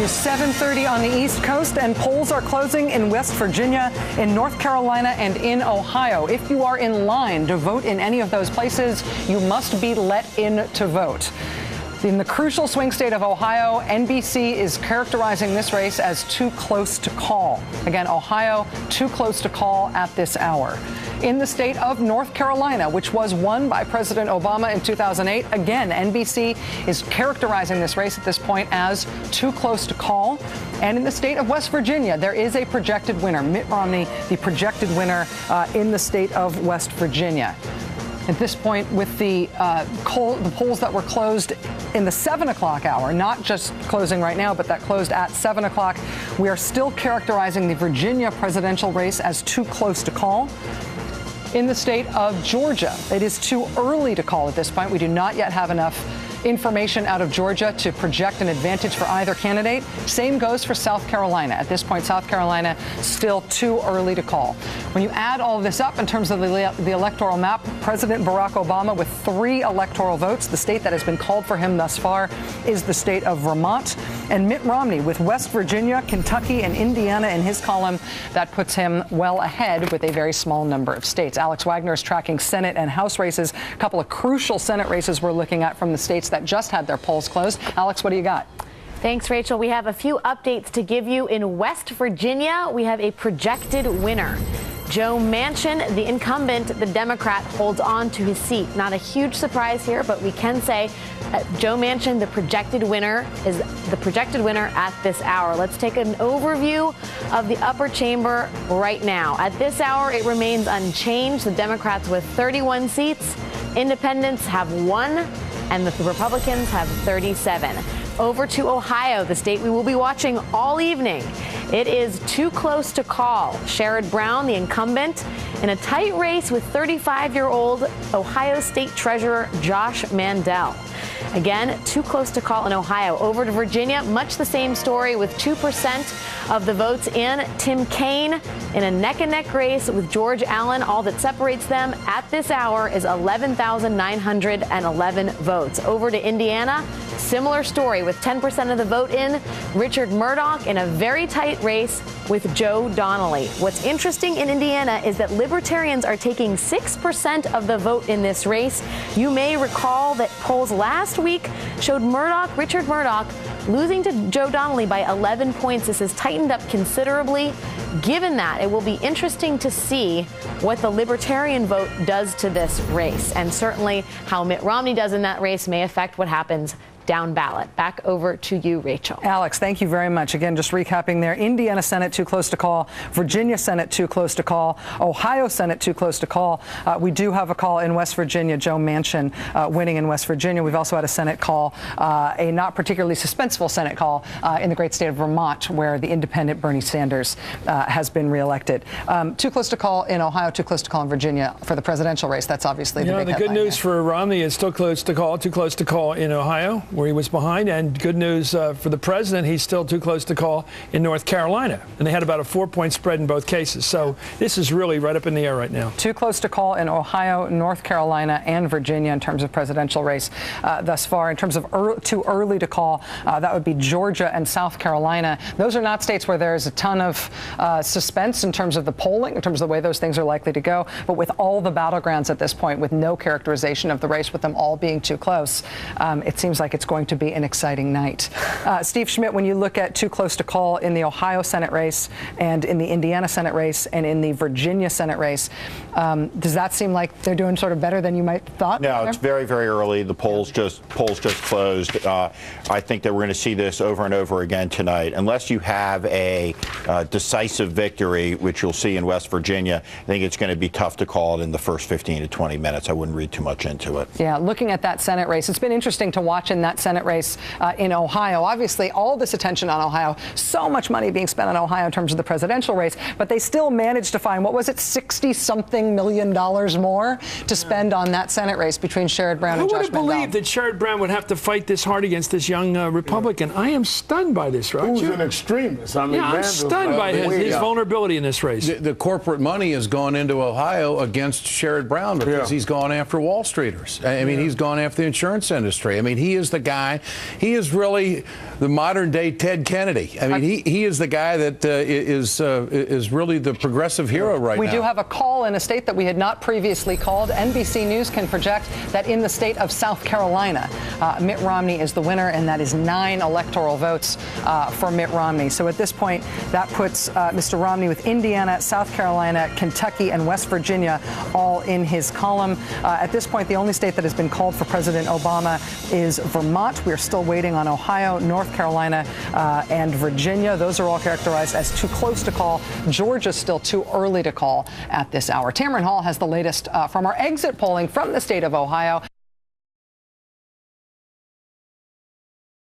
is 7:30 on the East Coast, and polls are closing in West Virginia, in North Carolina, and in Ohio. If you are in line to vote in any of those places, you must be let in to vote. In the crucial swing state of Ohio, NBC is characterizing this race as too close to call. Again, Ohio, too close to call at this hour. In the state of North Carolina, which was won by President Obama in 2008, again, NBC is characterizing this race at this point as too close to call. And in the state of West Virginia, there is a projected winner, Mitt Romney, the projected winner in the state of West Virginia. At this point, with the polls that were closed in the 7 o'clock hour, not just closing right now, but that closed at 7 o'clock, we are still characterizing the Virginia presidential race as too close to call. In the state of Georgia, it is too early to call at this point. We do not yet have enough information out of Georgia to project an advantage for either candidate. Same goes for South Carolina. At this point, South Carolina still too early to call. When you add all of this up in terms of the electoral map, President Barack Obama with 3 electoral votes. The state that has been called for him thus far is the state of Vermont. And Mitt Romney with West Virginia, Kentucky, and Indiana in his column. That puts him well ahead with a very small number of states. Alex Wagner is tracking Senate and House races. A couple of crucial Senate races we're looking at from the states that just had their polls closed. Alex, what do you got? Thanks, Rachel. We have a few updates to give you. In West Virginia, we have a projected winner. Joe Manchin, the incumbent, the Democrat, holds on to his seat. Not a huge surprise here, but we can say that Joe Manchin, the projected winner, is the projected winner at this hour. Let's take an overview of the upper chamber right now. At this hour, it remains unchanged. The Democrats with 31 seats, independents have 1, and the Republicans have 37. Over to Ohio, the state we will be watching all evening. It is too close to call. Sherrod Brown, the incumbent, in a tight race with 35-year-old Ohio State Treasurer Josh Mandel. Again, too close to call in Ohio. Over to Virginia, much the same story with 2% of the votes in. Tim Kaine in a neck-and-neck race with George Allen. All that separates them at this hour is 11,911 votes. Over to Indiana, similar story with 10% of the vote in. Richard Murdoch in a very tight race with Joe Donnelly. What's interesting in Indiana is that libertarians are taking 6% of the vote in this race. You may recall that polls last week showed Richard Murdoch, losing to Joe Donnelly by 11 points. This has tightened up considerably. Given that, it will be interesting to see what the libertarian vote does to this race. And certainly how Mitt Romney does in that race may affect what happens down ballot. Back over to you, Rachel. Alex, thank you very much. Again, just recapping there. Indiana Senate, too close to call. Virginia Senate, too close to call. Ohio Senate, too close to call. We do have a call in West Virginia, Joe Manchin winning in West Virginia. We've also had a Senate call, a not particularly suspenseful Senate call in the great state of Vermont, where the independent Bernie Sanders has been reelected. Too close to call in Ohio, too close to call in Virginia for the presidential race. That's obviously the big the good news there. for Romney is still close to call, too close to call in Ohio, where he was behind, and good news for the president, he's still too close to call in North Carolina, and they had about a 4-point spread in both cases. So this is really right up in the air right now. Too close to call in Ohio, North Carolina, and Virginia in terms of presidential race thus far. In terms of too early to call, that would be Georgia and South Carolina. Those are not states where there's a ton of suspense in terms of the polling, in terms of the way those things are likely to go. But with all the battlegrounds at this point, with no characterization of the race, with them all being too close, it seems like it's going to be an exciting night. Steve Schmidt, when you look at too close to call in the Ohio Senate race and in the Indiana Senate race and in the Virginia Senate race, does that seem like they're doing sort of better than you might have thought? No, it's very, very early. The polls just closed. I think that we're going to see this over and over again tonight. Unless you have a decisive victory, which you'll see in West Virginia, I think it's going to be tough to call it in the first 15 to 20 minutes. I wouldn't read too much into it. Yeah, looking at that Senate race, it's been interesting to watch in that Senate race in Ohio. Obviously, all this attention on Ohio, so much money being spent on Ohio in terms of the presidential race, but they still managed to find, what was it, $60-something million more to spend on that Senate race between Sherrod Brown and Josh Mandel. Who would have believed that Sherrod Brown would have to fight this hard against this young Republican? I am stunned by this, right? Who's an extremist? I mean, I'm stunned by his vulnerability in this race. The corporate money has gone into Ohio against Sherrod Brown because he's gone after Wall Streeters. I mean, he's gone after the insurance industry. I mean, he is the the guy. He is really the modern day Ted Kennedy. I mean, he is the guy that is really the progressive hero right now. We do have a call in a state that we had not previously called. NBC News can project that in the state of South Carolina, Mitt Romney is the winner, and that is 9 electoral votes for Mitt Romney. So at this point, that puts Mr. Romney with Indiana, South Carolina, Kentucky, and West Virginia all in his column. At this point, the only state that has been called for President Obama is Vermont. We're still waiting on Ohio, North Carolina, and Virginia. Those are all characterized as too close to call. Georgia's still too early to call at this hour. Tamron Hall has the latest from our exit polling from the state of Ohio.